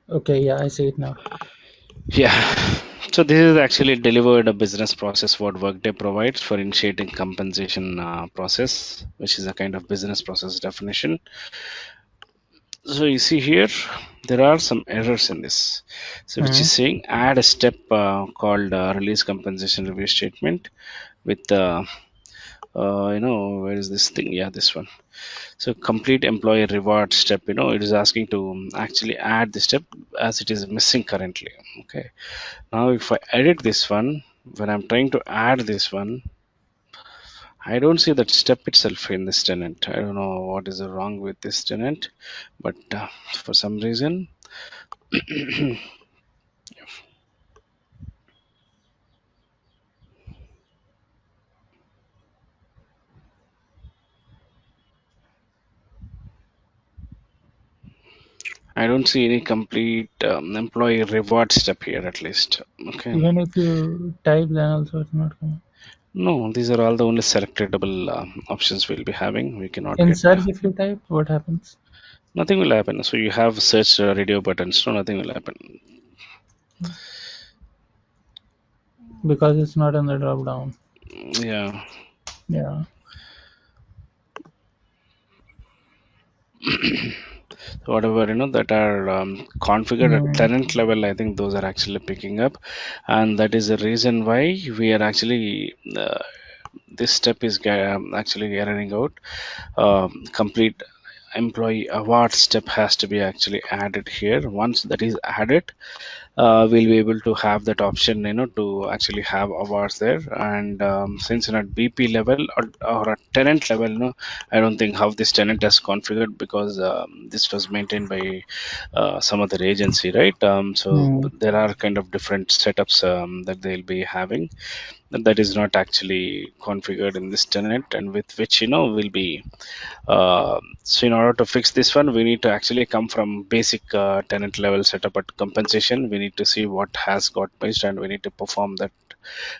Okay, yeah, I see it now. Yeah. So this is actually delivered a business process what Workday provides for initiating compensation process, which is a kind of business process definition. So you see here, there are some errors in this. So which is Mm-hmm. saying add a step called release compensation review statement with where is this thing? Yeah, this one. So complete employee reward step, it is asking to actually add the step as it is missing currently. Okay. Now if I edit this one, when I'm trying to add this one, I don't see that step itself in this tenant. I don't know what is wrong with this tenant, but for some reason, I don't see any complete employee reward step here at least. Okay. Even if you type, then also it's not coming. No, these are all the only selectable options we'll be having. We cannot In get search, if you type, what happens? nothing will happen. So you have search radio buttons, so nothing will happen. Because it's not in the drop down. Yeah. Yeah. So whatever that are configured at Mm. tenant level, I think those are actually picking up, and that is the reason why we are actually this step is actually erroring out. Complete employee award step has to be actually added here. Once that is added, we'll be able to have that option to actually have awards there. And since at BP level or at tenant level, I don't think how this tenant is configured, because this was maintained by some other agency, right? So Mm. there are kind of different setups that they'll be having that is not actually configured in this tenant, and with which will be so in order to fix this one, we need to actually come from basic tenant level setup at compensation. We need to see what has got missed, and we need to perform that.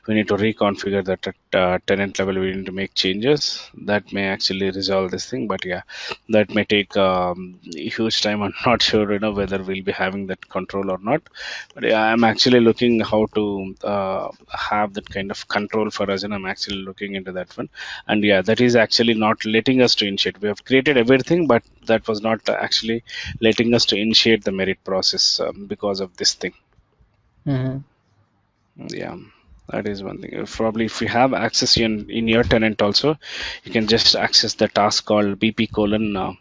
We need to reconfigure that at tenant level. We need to make changes that may actually resolve this thing. But yeah, that may take a huge time. I'm not sure whether we'll be having that control or not. But yeah, I'm actually looking how to have that kind of control for us, and I'm actually looking into that one. And yeah, that is actually not letting us to initiate. We have created everything, but that was not actually letting us to initiate the merit process because of this thing. Mm-hmm. Yeah, that is one thing. Probably if you have access in your tenant also, you can just access the task called BP colon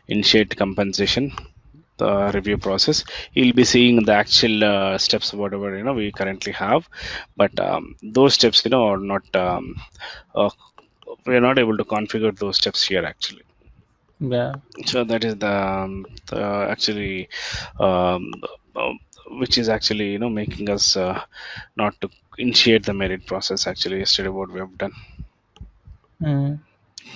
initiate compensation, the review process. You'll be seeing the actual steps whatever we currently have, but those steps are not uh, we are not able to configure those steps here actually. Yeah. So that is the actually um, uh, which is actually making us not to initiate the merit process actually yesterday what we have done. Mm.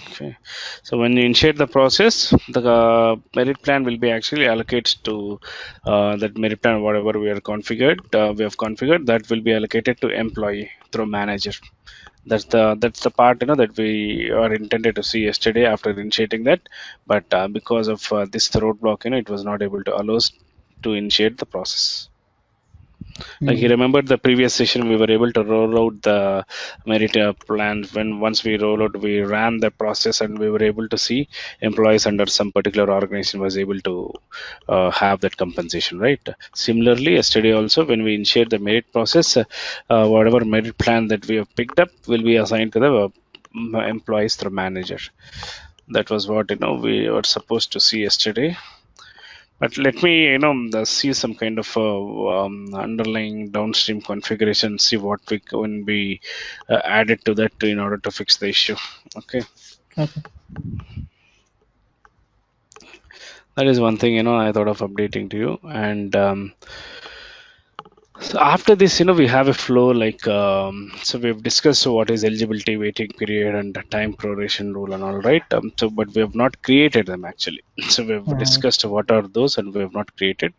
Okay, so when you initiate the process, the merit plan will be actually allocated to that merit plan whatever we have configured, that will be allocated to employee through manager. That's the part that we are intended to see yesterday after initiating that, but because of this roadblock, it was not able to allow us to initiate the process. Like you Mm. remember the previous session, we were able to roll out the merit plan. When once we roll out, we ran the process, and we were able to see employees under some particular organization was able to have that compensation, right? Similarly, yesterday also, when we initiate the merit process, whatever merit plan that we have picked up will be assigned to the employees through manager. That was what we were supposed to see yesterday. But let me, see some kind of underlying downstream configuration, see what we can be added to that in order to fix the issue. Okay, Okay. that is one thing I thought of updating to you. And so after this, we have a flow like so we've discussed what is eligibility, waiting period, and the time proration rule and all, right? So but we have not created them actually. So we've Mm. discussed what are those, and we have not created.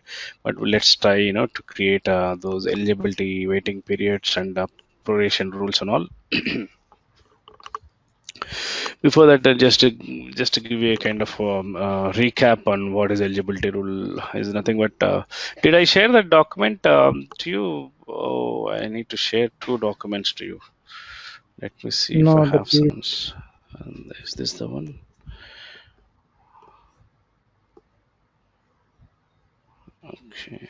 But let's try to create those eligibility, waiting periods, and proration rules and all. Before that, just to give you a kind of recap on what is eligibility rule is nothing but did I share that document to you? Oh, I need to share two documents to you. Let me see if I No, the have P. some. And is this the one? Okay,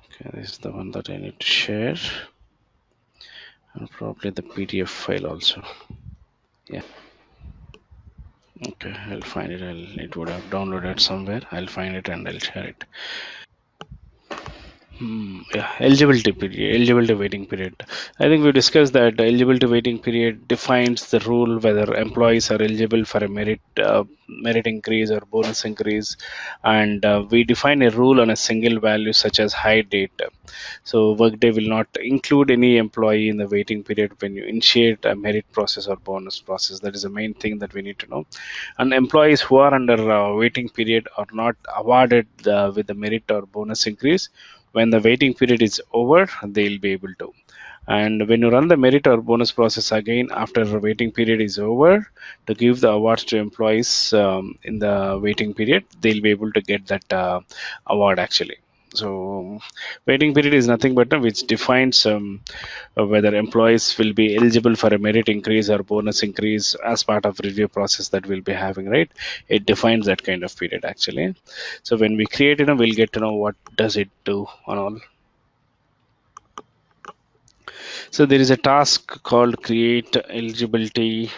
okay, this is the one that I need to share, and probably the PDF file also. Yeah. Okay, I'll find it. It would have downloaded somewhere. I'll find it and I'll share it. Yeah, eligibility waiting period. I think we discussed that the eligibility waiting period defines the rule whether employees are eligible for a merit increase or bonus increase, and we define a rule on a single value such as high date. So Workday will not include any employee in the waiting period when you initiate a merit process or bonus process. That is the main thing that we need to know. And employees who are under waiting period are not awarded with the merit or bonus increase. When the waiting period is over, they'll be able to. And when you run the merit or bonus process again after the waiting period is over, to give the awards to employees in the waiting period, they'll be able to get that award actually. So waiting period is nothing but which defines whether employees will be eligible for a merit increase or bonus increase as part of review process that we'll be having, right? It defines that kind of period actually. So when we create, we'll get to know what does it do on all. So there is a task called create eligibility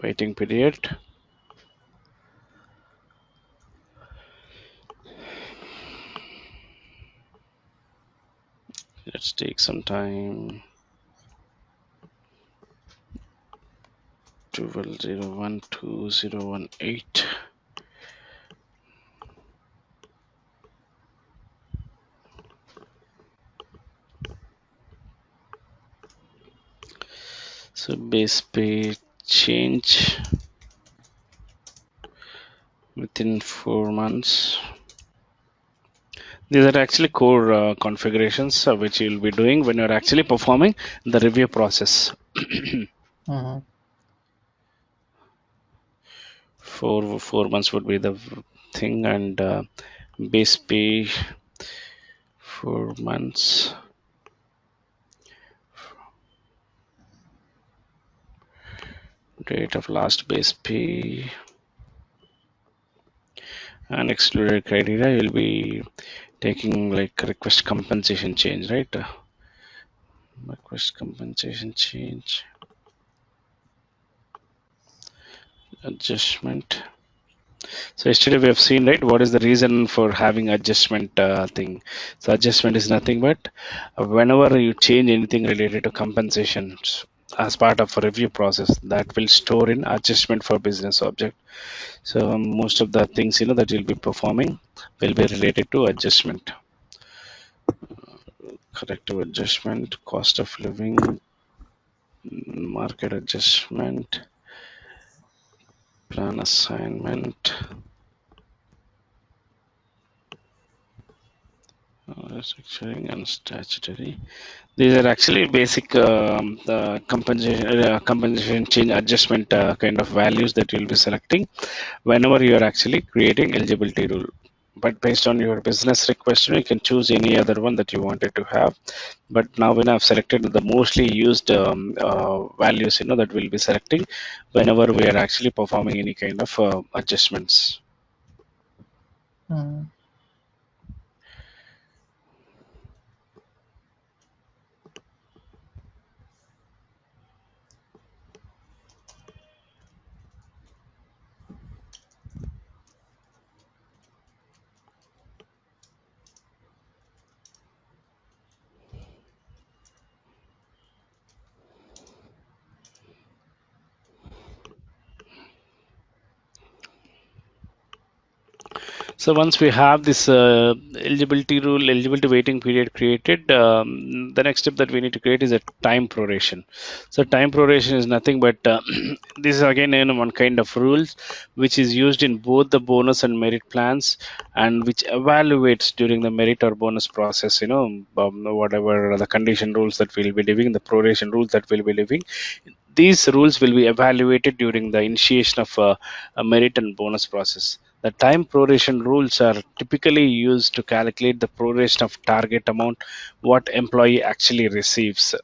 waiting period. Let's take some time. 12012018. So base pay change within 4 months. These are actually core configurations which you'll be doing when you're actually performing the review process. Uh-huh. 4 months would be the thing, and base pay 4 months. Date of last base pay and excluded criteria. You'll be taking like request compensation change, right? Request compensation change adjustment. So yesterday we have seen, right, what is the reason for having adjustment thing. So adjustment is nothing but whenever you change anything related to compensations as part of a review process, that will store in adjustment for business object. So most of the things that you'll be performing will be related to adjustment. Corrective adjustment, cost of living, market adjustment, plan assignment, restructuring and statutory. These are actually basic the compensation change adjustment kind of values that you'll be selecting whenever you are actually creating eligibility rule. But based on your business request, you can choose any other one that you wanted to have. But now when I've selected the mostly used values, that we'll be selecting whenever we are actually performing any kind of adjustments. Uh-huh. So once we have this eligibility rule, eligibility waiting period created, the next step that we need to create is a time proration. So time proration is nothing but this is again one kind of rules which is used in both the bonus and merit plans, and which evaluates during the merit or bonus process. Whatever the condition rules that we'll be living, the proration rules that we'll be living, these rules will be evaluated during the initiation of a merit and bonus process. The time proration rules are typically used to calculate the proration of target amount what employee actually receives.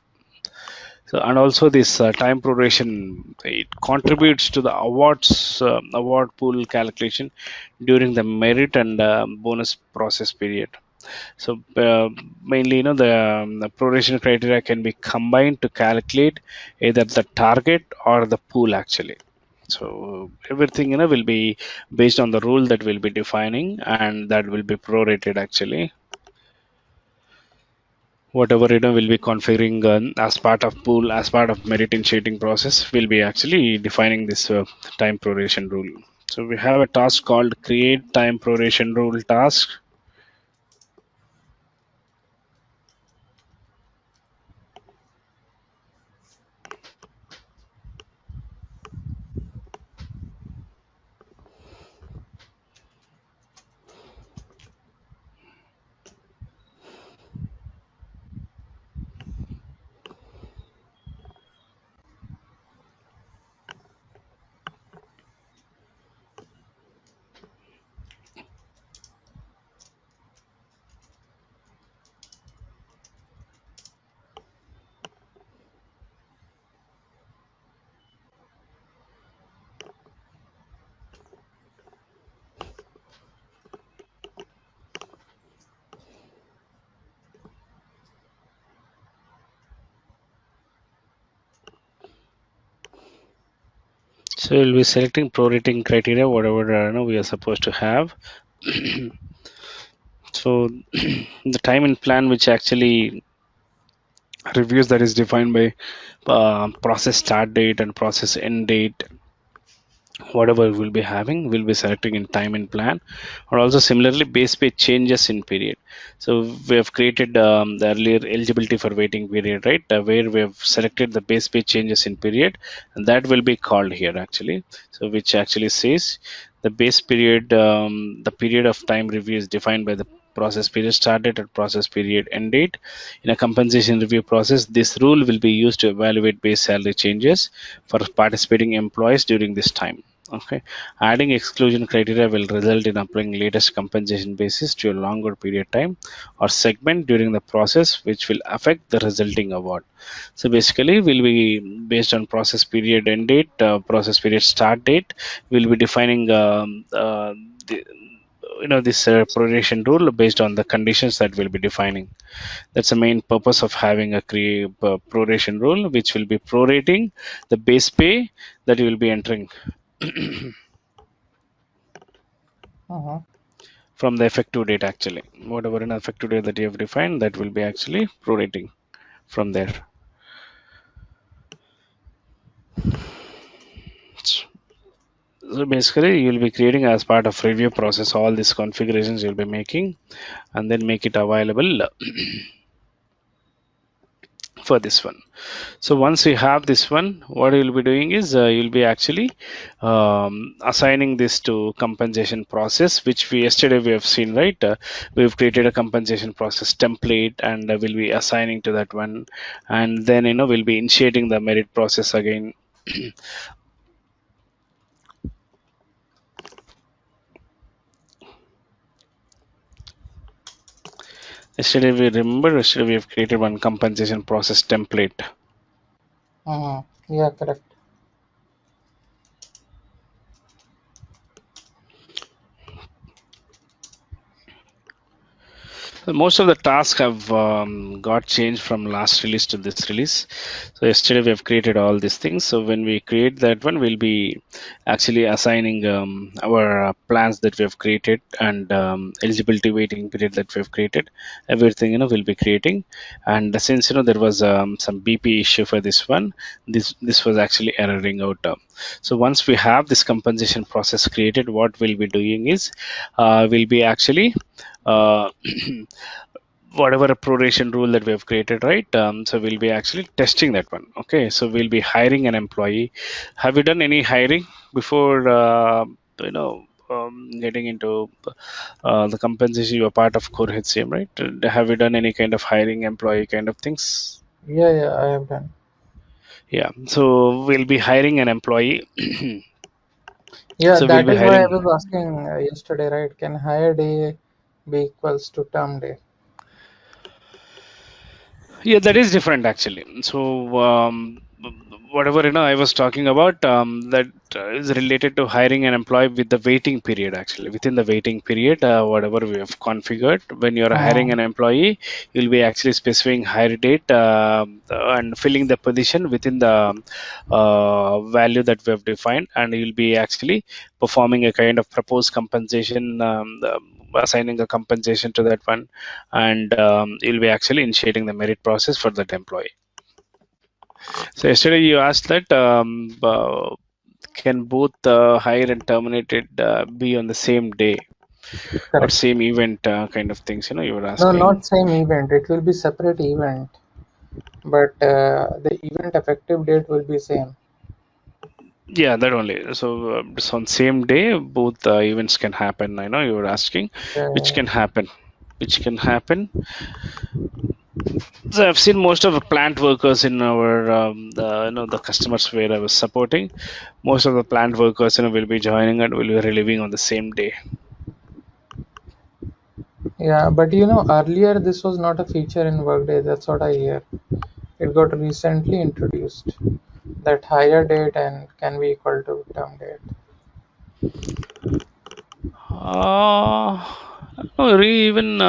So, and also this time proration, it contributes to the award pool calculation during the merit and bonus process period. So mainly, the proration criteria can be combined to calculate either the target or the pool actually. So everything will be based on the rule that we'll be defining, and that will be prorated actually. Whatever will be configuring as part of pool, as part of merit initiating process, we'll be actually defining this time proration rule. So we have a task called create time proration rule task. So we'll be selecting prorating criteria, whatever we are supposed to have. So the time and plan, which actually reviews that is defined by process start date and process end date, whatever we'll be having, we'll be selecting in time and plan. Or also similarly base pay changes in period. So we have created the earlier eligibility for waiting period, right, where we have selected the base pay changes in period, and that will be called here actually. So which actually says the base period, the period of time review is defined by the process period start date and process period end date. In a compensation review process, this rule will be used to evaluate base salary changes for participating employees during this time. Okay, adding exclusion criteria will result in applying latest compensation basis to a longer period time or segment during the process, which will affect the resulting award. So basically, we'll be based on process period end date, process period start date. We'll be defining the, this proration rule based on the conditions that we'll be defining. That's the main purpose of having a proration rule, which will be prorating the base pay that you will be entering Uh-huh. from the effective date actually. Whatever an effective date that you have defined, that will be actually prorating from there. So basically, you'll be creating as part of review process all these configurations you'll be making, and then make it available for this one. So once you have this one, what you'll be doing is you'll be actually assigning this to compensation process, which we yesterday we have seen, right? We've created a compensation process template, and we'll be assigning to that one, and then we'll be initiating the merit process again. Yesterday we have created one compensation process template. Uh-huh. Yeah, correct. Most of the tasks have got changed from last release to this release. So yesterday we have created all these things. So when we create that one, we'll be actually assigning our plans that we have created, and eligibility waiting period that we have created. Everything we'll be creating. And since there was some BP issue for this one, this was actually erroring out. So once we have this compensation process created, what we'll be doing is we'll be actually uh, whatever proration rule that we have created, right? So we'll be actually testing that one. Okay, so we'll be hiring an employee. Have you done any hiring before getting into the compensation? You are part of core HCM, right? Have you done any kind of hiring employee kind of things? Yeah, yeah, I have done. Yeah, so we'll be hiring an employee. Yeah, So we'll that be is why I hiring. was asking yesterday, right? Can hire day be equals to term day? Yeah, that is different actually. So whatever I was talking about, that is related to hiring an employee with the waiting period. Actually, within the waiting period, whatever we have configured, when you're hiring Hmm. an employee, you'll be actually specifying hire date and filling the position within the value that we have defined, and you'll be actually performing a kind of proposed compensation. Assigning a compensation to that one, and you'll be actually initiating the merit process for that employee. So yesterday you asked that can both hire and terminated be on the same day or Correct. same event kind of things. You were No, asking. not same event. It will be separate event, but the event effective date will be same. Yeah, that only. So just on same day, both events can happen. I know you were asking, which Yeah, can happen, which can happen. So I've seen most of the plant workers in our the customers where I was supporting. Most of the plant workers will be joining and will be relieving on the same day. yeah, but earlier this was not a feature in Workday. That's what I hear. It got recently introduced. That higher date and can be equal to term date. Uh, no, even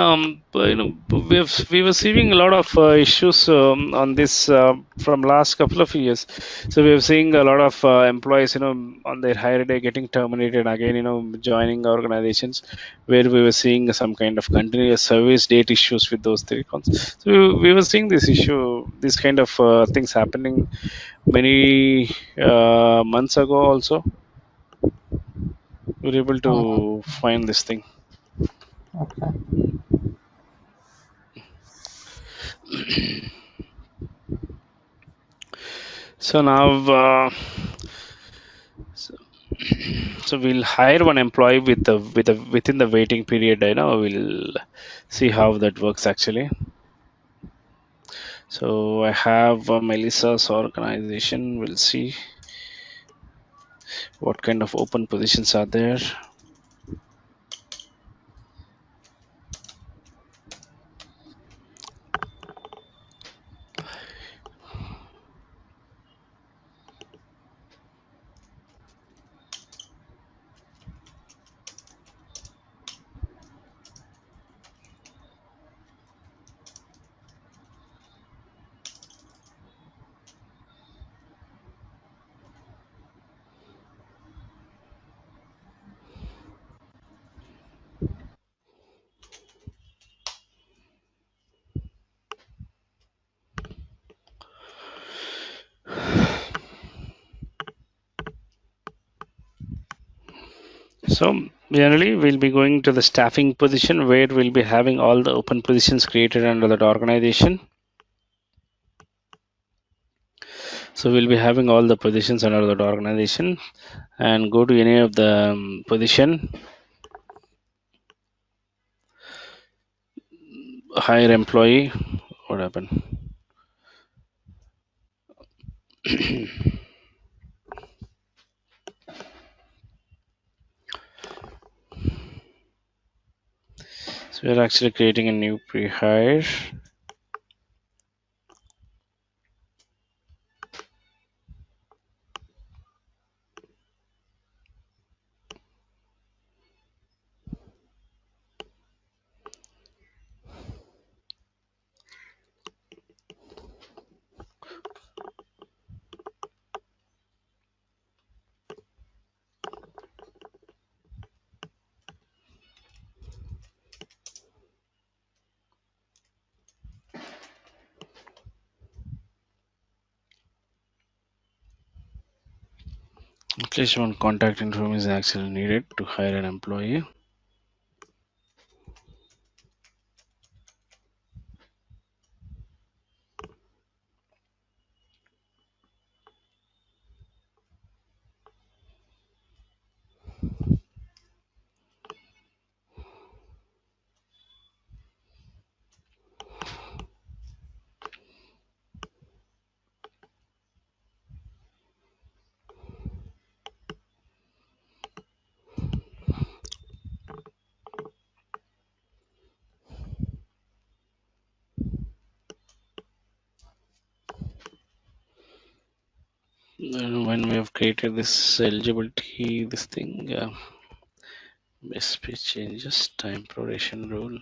we were seeing a lot of issues on this from last couple of years. So we are seeing a lot of employees on their higher day getting terminated again. Joining organizations where we were seeing some kind of continuous service date issues with those three cons. So we were seeing this issue, this kind of things happening many months ago. Also, we were able Hmm. to find this thing. Okay. So now, so, so we'll hire one employee within the waiting period. We'll see how that works actually. So I have Melissa's organization. We'll see what kind of open positions are there. So generally, we'll be going to the staffing position where we'll be having all the open positions created under that organization. So we'll be having all the positions under that organization, and go to any of the position, hire employee. What happened? So we're actually creating a new pre-hire. At least one contact information is actually needed to hire an employee. Then when we have created this eligibility, this thing, SP changes, time proration rule.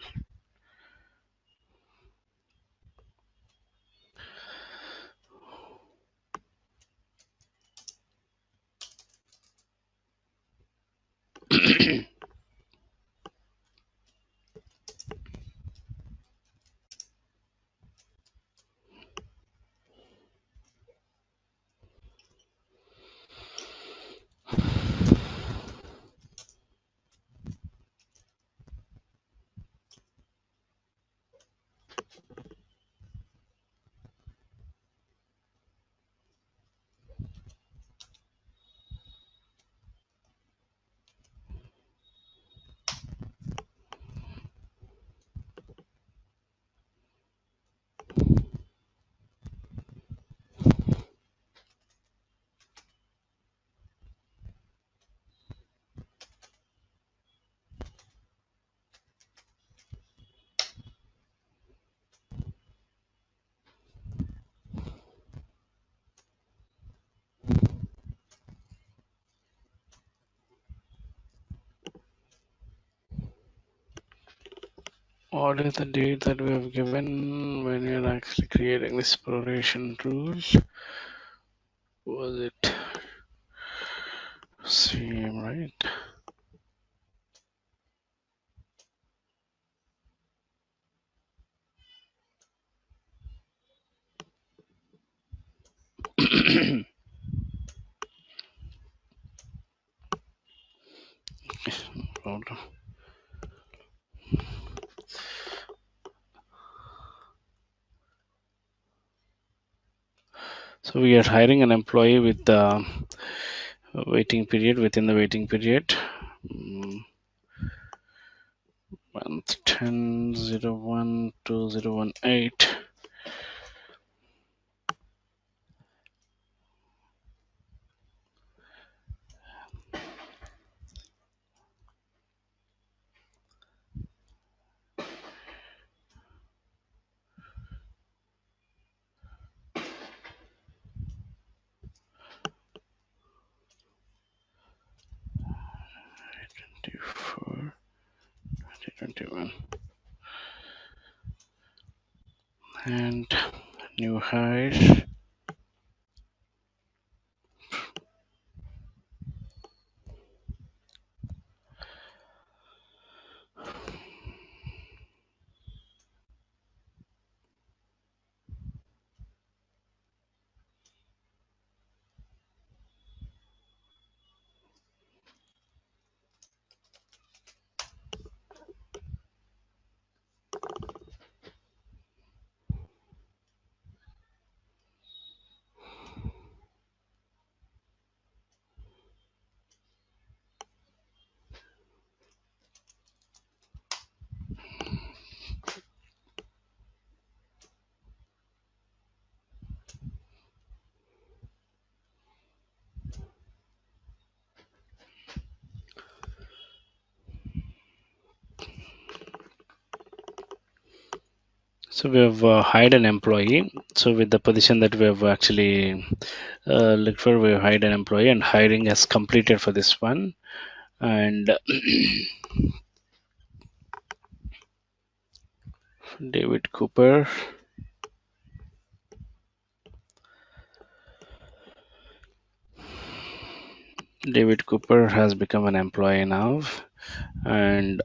What is the date that we have given when you're actually creating this proration rule? Was it same, right? Problem. So we are hiring an employee with the waiting period within the waiting period. Month 10/01/2018. For 2021 and new hire. So we have hired an employee. So with the position that we have actually looked for, we have hired an employee, and hiring has completed for this one. And David Cooper. David Cooper has become an employee now, and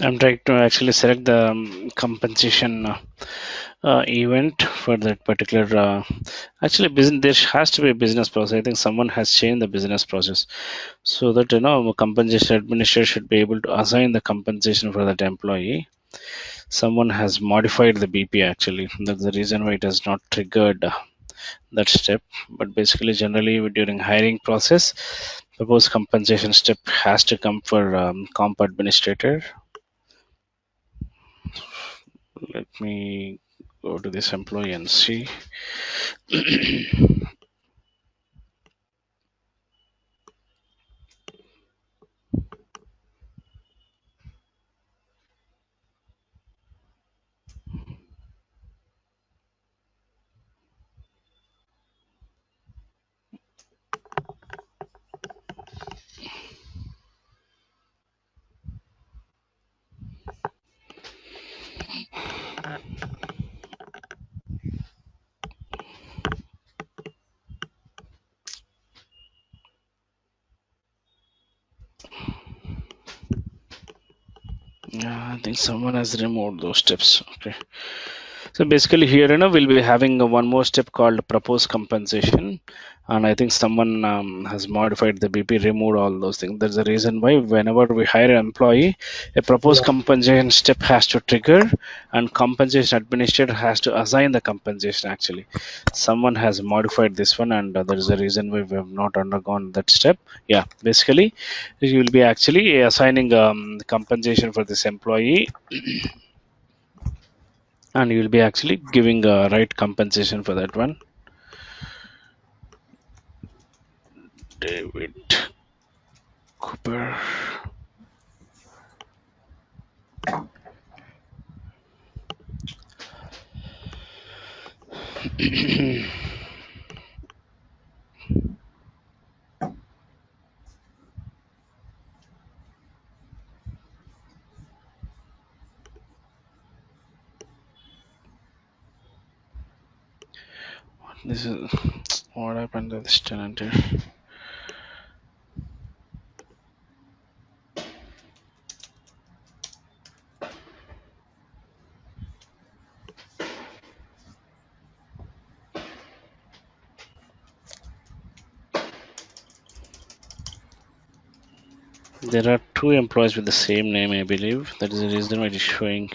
I'm trying to actually select the compensation event for that particular. Actually, business there has to be a business process. I think someone has changed the business process so that compensation administrator should be able to assign the compensation for that employee. Someone has modified the BP actually. That's the reason why it has not triggered that step. But basically, generally during hiring process, proposed compensation step has to come for comp administrator. Let me go to this employee and see. Yeah, I think someone has removed those steps. Okay. So basically, here we'll be having one more step called proposed compensation, and I think someone has modified the BP, removed all those things. That's the reason why whenever we hire an employee, a proposed Yeah. compensation step has to trigger, and compensation administrator has to assign the compensation. Actually, someone has modified this one, and there is a reason why we have not undergone that step. Yeah, basically, you will be actually assigning compensation for this employee and you will be actually giving a right compensation for that one. David Cooper. This is what happened to this tenant here. There are two employees with the same name, I believe. That is the reason why it is showing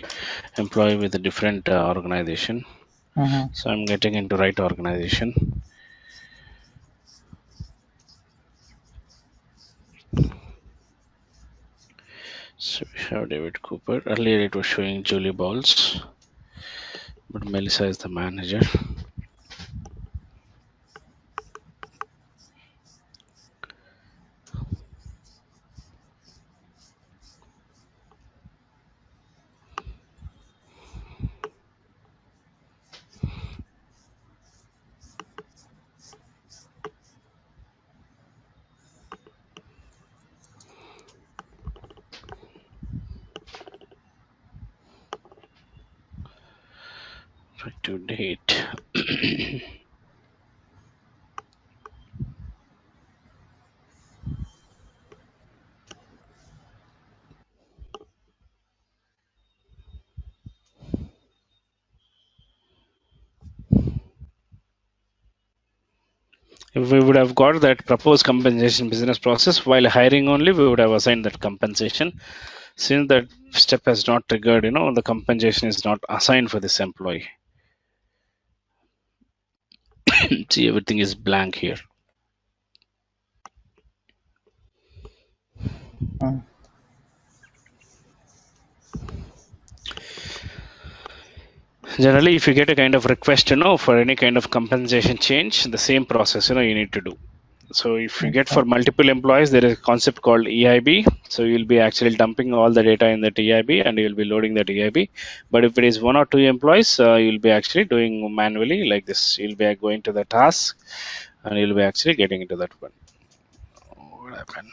employee with a different organization. Mm-hmm. So I'm getting into right organization. So we have David Cooper. Earlier it was showing Julie Balls, but Melissa is the manager. Right to date. If we would have got that proposed compensation business process while hiring only, we would have assigned that compensation. Since that step has not triggered, the compensation is not assigned for this employee. See, everything is blank here. Mm. Generally, if you get a kind of request, for any kind of compensation change, the same process, you need to do. So if you get Okay. for multiple employees, there is a concept called EIB. So you'll be actually dumping all the data in that EIB and you'll be loading that EIB. But if it is one or two employees, you'll be actually doing manually like this. You'll be going to the task and you'll be actually getting into that one. What happened?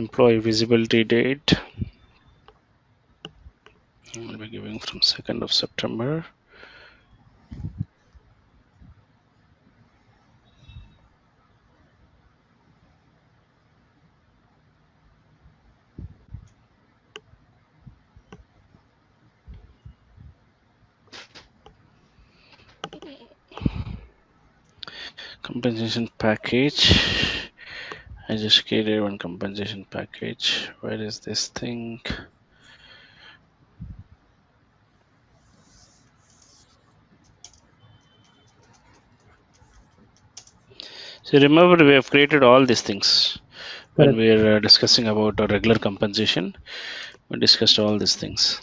Employee visibility date. I'll be giving from 2nd of September. Compensation package. I just created one compensation package. Where is this thing? So remember, we have created all these things when Correct. we are discussing about our regular compensation. We discussed all these things.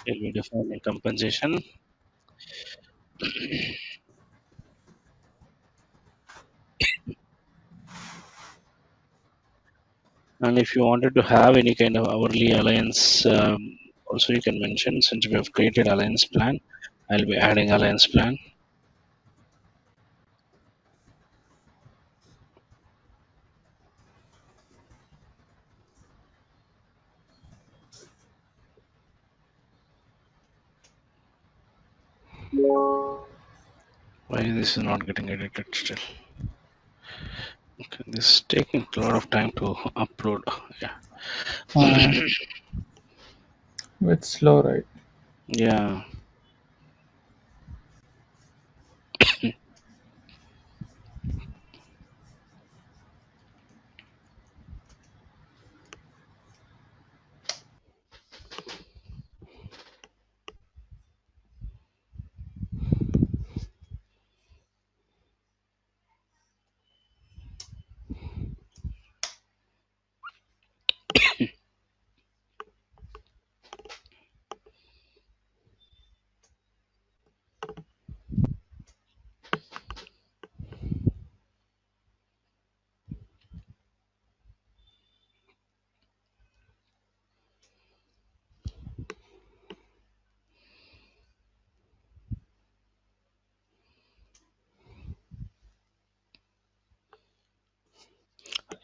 Will be defining compensation. And if you wanted to have any kind of hourly alliance, also you can mention, since we have created alliance plan, I'll be adding alliance plan. Why this is not getting edited still? Okay, this is taking a lot of time to upload. Yeah. Uh, it's slow, right? Yeah.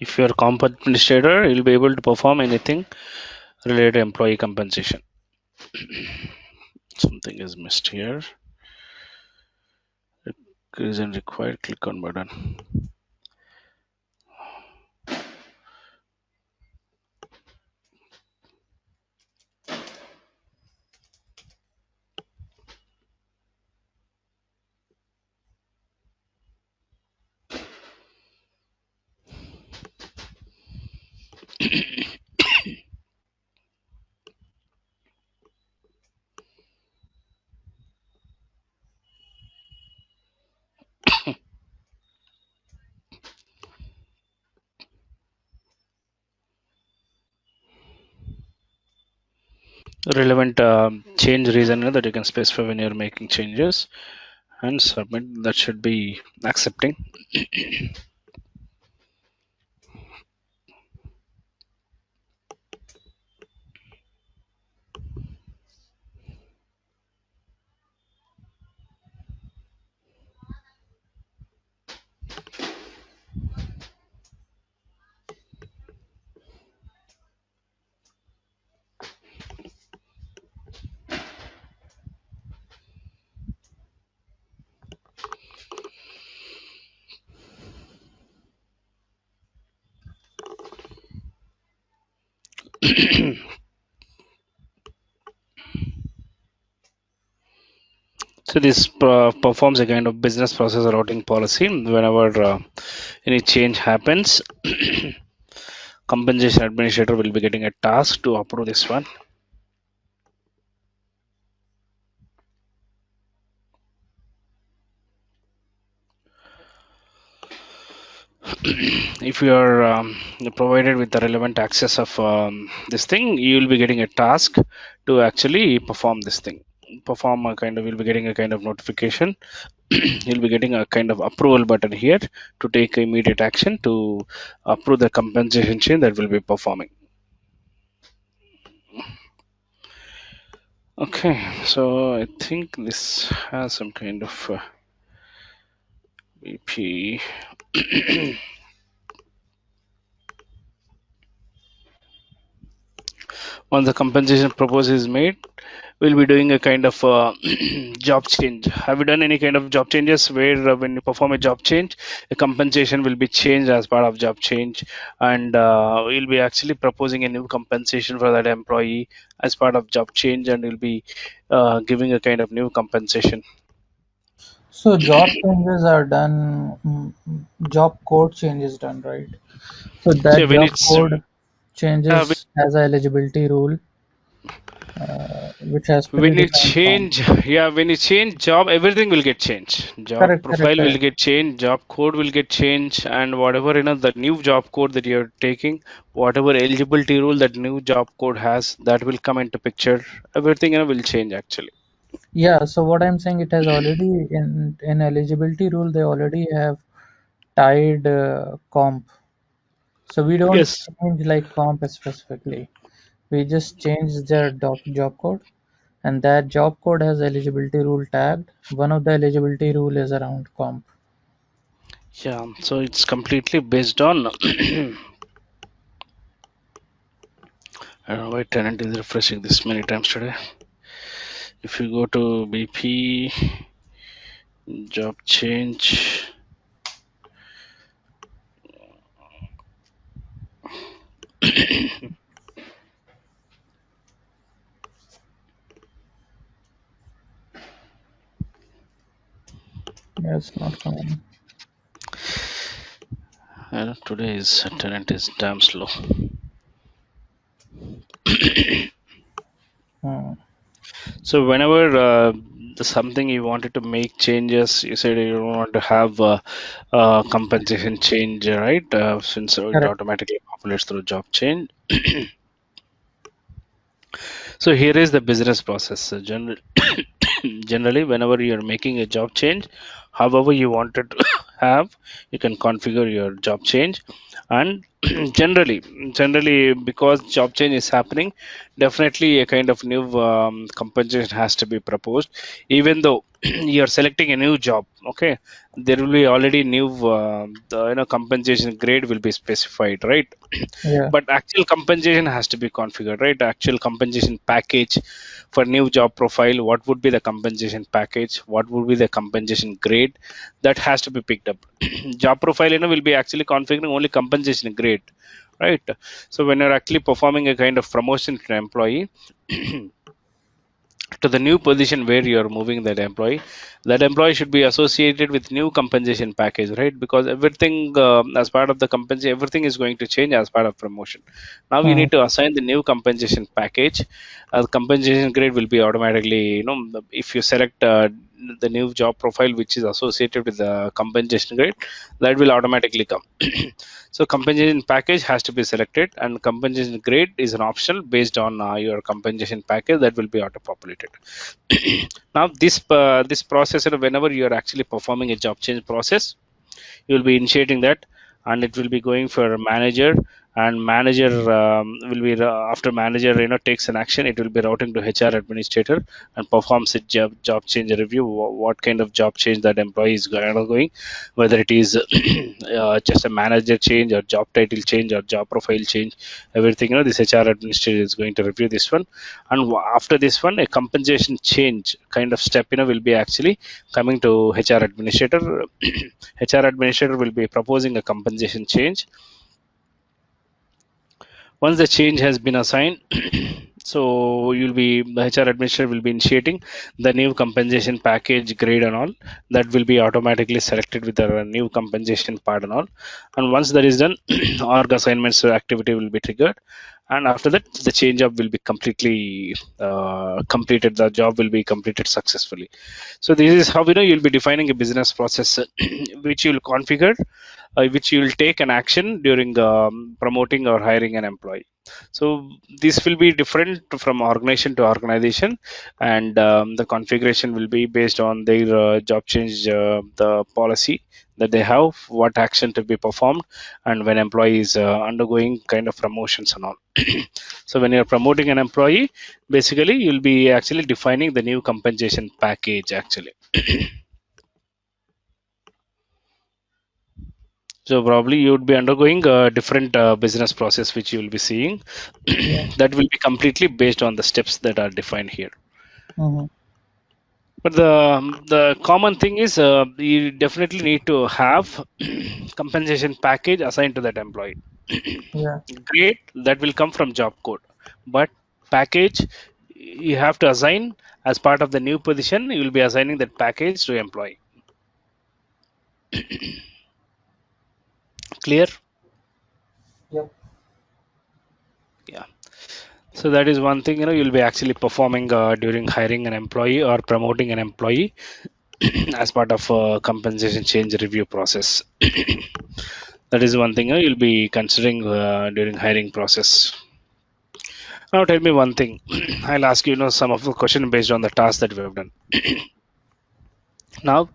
If you're a comp administrator, you'll be able to perform anything related to employee compensation. Something is missed here. Isn't required. Click on button. relevant change reason that you can specify when you're making changes and submit. That should be accepting. So this performs a kind of business process routing policy whenever any change happens. Compensation administrator will be getting a task to approve this one. If you are provided with the relevant access of this thing, you will be getting a task to actually perform this thing. Perform a kind of, you'll be getting a kind of notification. You'll be getting a kind of approval button here to take immediate action to approve the compensation change that will be performing. Okay, so I think this has some kind of BP. Once the compensation proposal is made, we'll be doing a kind of job change. Have you done any kind of job changes where when you perform a job change, the compensation will be changed as part of job change, and we'll be actually proposing a new compensation for that employee as part of job change, and we'll be giving a kind of new compensation. So job changes are done, job code change is done, right? So So that when job it's code uh, changes has a eligibility rule, which has to be when you defined from. change, yeah, when you change job, everything will get changed. Job Correct, correct, profile will correct. get changed, job code will get changed, and whatever the new job code that you're taking, whatever eligibility rule that new job code has, that will come into picture. Everything will change actually. Yeah, so what I'm saying, it has already in eligibility rule, they already have tied comp. So we don't Yes. change like comp specifically. We just change their job code, and that job code has eligibility rule tagged. One of the eligibility rule is around comp. Yeah, so it's completely based on I don't know why tenant is refreshing this many times today. If you go to BP job change, Yeah, it's not coming. today is tenant is damn slow. Hmm. So whenever something you wanted to make changes, you said you don't want to have compensation change, right? Since it Correct. automatically populates through job change. So here is the business process. So generally, whenever you're making a job change, however you wanted to have, you can configure your job change. And generally, because job change is happening, definitely a kind of new compensation has to be proposed. Even though you're selecting a new job, okay, there will be already new the, compensation grade will be specified, right? Yeah. But actual compensation has to be configured, right? Actual compensation package for new job profile, what would be the compensation package, what would be the compensation grade, that has to be picked up. Job profile will be actually configuring only compensation grade, right? So when you're actually performing a kind of promotion to an employee to the new position where you are moving that employee should be associated with new compensation package, right? Because everything as part of the compensation, everything is going to change as part of promotion. Now you Hmm. need to assign the new compensation package. Compensation grade will be automatically, if you select the new job profile which is associated with the compensation grade, that will automatically come. So compensation package has to be selected, and compensation grade is an optional based on your compensation package that will be auto populated. Now this process, whenever you are actually performing a job change process, you will be initiating that, and it will be going for manager, and manager will be after manager takes an action, it will be routing to HR administrator and performs a job change review, what kind of job change that employee is going, whether it is just a manager change or job title change or job profile change, everything, this HR administrator is going to review this one. And after this one, a compensation change kind of step will be actually coming to HR administrator. HR administrator will be proposing a compensation change. Once the change has been assigned, so the HR administrator will be initiating the new compensation package grade and all, that will be automatically selected with the new compensation part and all. And once that is done, org assignments activity will be triggered, and after that the change up will be completely completed, the job will be completed successfully. So this is how you'll be defining a business process which you'll configure, which you will take an action during promoting or hiring an employee. So this will be different from organization to organization, and the configuration will be based on their job change, the policy that they have, what action to be performed, and when employee is undergoing kind of promotions and all. So when you're promoting an employee, basically you'll be actually defining the new compensation package actually. So probably you would be undergoing a different business process which you will be seeing. Yeah. That will be completely based on the steps that are defined here. Mm-hmm. But the common thing is you definitely need to have compensation package assigned to that employee. Yeah. Great, that will come from job code, but package you have to assign as part of the new position. You will be assigning that package to employee. Clear? Yep. Yeah. So that is one thing you'll be actually performing during hiring an employee or promoting an employee as part of compensation change review process. That is one thing you'll be considering during hiring process. Now tell me one thing. I'll ask some of the question based on the task that we have done. Now,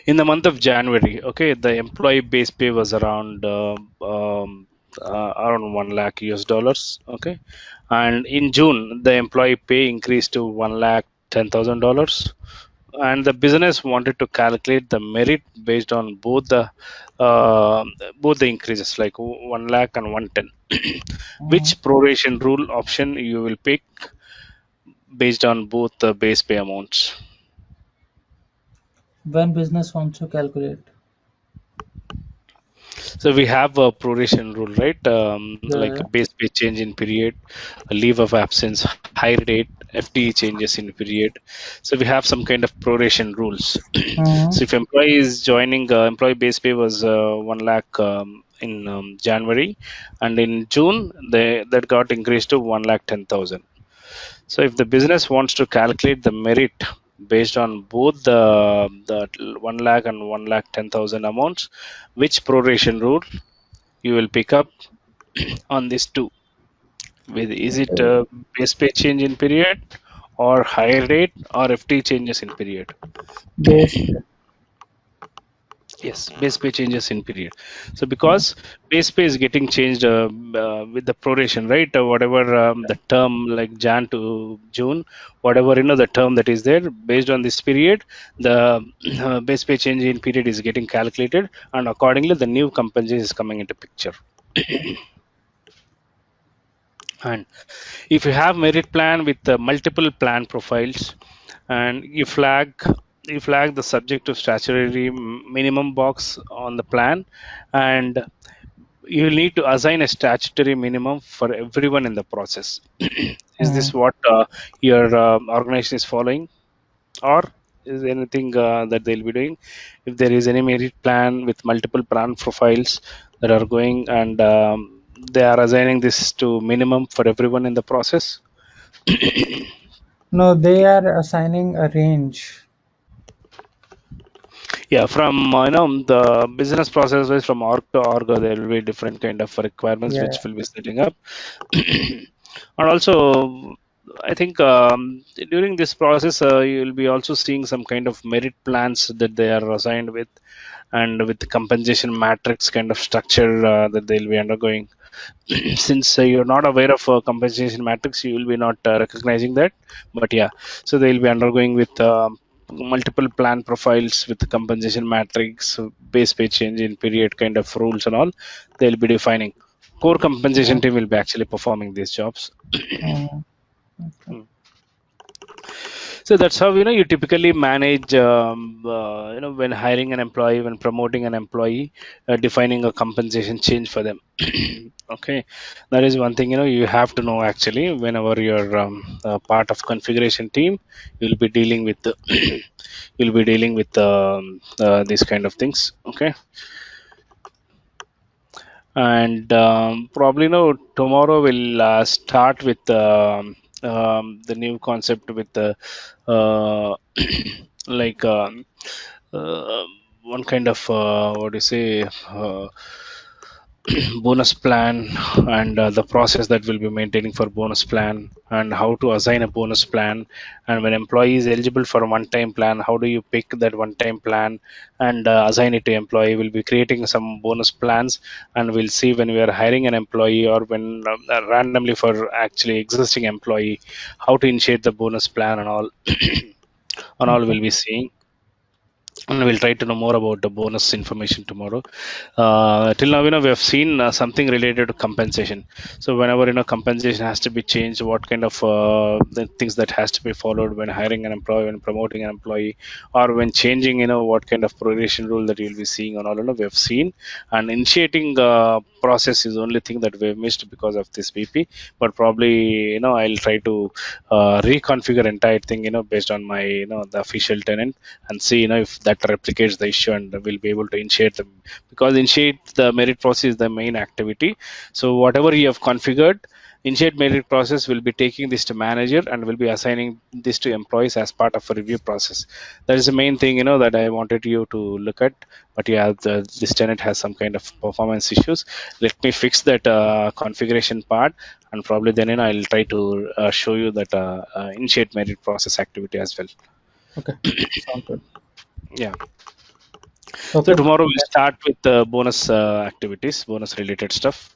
in the month of January, okay, the employee base pay was around 1 lakh US dollars, okay, and in June the employee pay increased to 1,10,000 dollars, and the business wanted to calculate the merit based on uh, both the increases, like 1 lakh and 110. Mm-hmm. Which proration rule option you will pick based on both the base pay amounts? When business wants to calculate So we have a proration rule, right? Like a the. base pay change in period, a leave of absence, hire date, FTE changes in period. So we have some kind of proration rules. Mm-hmm. So if employee is joining, employee base pay was 1 lakh in January, and in June that got increased to 1,10,000. So if the business wants to calculate the merit based on both the 1 lakh and 1,10,000 amounts, which proration rule you will pick up on these two? With is it base pay change in period, or higher rate, or FT changes in period? Base. Yes, base pay changes in period. So because base pay is getting changed with the proration, right? Whatever the term, like Jan to June, whatever the term that is there, based on this period, the base pay change in period is getting calculated, and accordingly the new compensation is coming into picture. And if you have merit plan with multiple plan profiles, and you flag the subject to statutory minimum box on the plan, and you need to assign a statutory minimum for everyone in the process. Is Mm-hmm. this what your organization is following, or is there anything that they'll be doing? If there is any merit plan with multiple plan profiles that are going, and they are assigning this to minimum for everyone in the process. No, they are assigning a range. Yeah, from the business process wise, from org to org, there will be different kind of requirements which Yeah. will be setting up. And also, I think during this process, you will be also seeing some kind of merit plans that they are assigned with, and with the compensation matrix kind of structure that they'll be undergoing. Since you're not aware of compensation matrix, you will be not recognizing that. But yeah, so they'll be undergoing with multiple plan profiles with the compensation matrix, base pay change in period kind of rules and all. They'll be defining. Core compensation Yeah. team will be actually performing these jobs. Mm, okay. So that's how you typically manage when hiring an employee, when promoting an employee, defining a compensation change for them. Okay, that is one thing you have to know actually. Whenever you're part of configuration team, you'll be dealing with the you'll be dealing with these kind of things. Okay, and probably tomorrow we'll start with the new concept with the like uh, one kind of what do you say, bonus plan, and the process that will be maintaining for bonus plan, and how to assign a bonus plan, and when employee is eligible for a one time plan, how do you pick that one time plan and assign it to employee. We'll be creating some bonus plans, and we'll see when we are hiring an employee, or when randomly for actually existing employee, how to initiate the bonus plan and all. And all Okay. we'll be seeing, and we'll try to know more about the bonus information tomorrow. Till now, we have seen something related to compensation. So whenever compensation has to be changed, what kind of the things that has to be followed when hiring an employee, when promoting an employee, or when changing, what kind of proration rule that you'll be seeing on all. We have seen, and initiating process is the only thing that we've missed because of this BP. But probably I'll try to reconfigure entire thing based on my the official tenant, and see if that replicates the issue, and we'll be able to initiate them, because initiate the merit process is the main activity. So whatever you have configured, initiate merit process will be taking this to manager, and will be assigning this to employees as part of a review process. That is the main thing that I wanted you to look at. But yeah, this tenant has some kind of performance issues. Let me fix that configuration part, and probably then I'll try to show you that initiate merit process activity as well. Okay. Sounds good. Yeah. So Okay. tomorrow we'll start with bonus activities, bonus related stuff.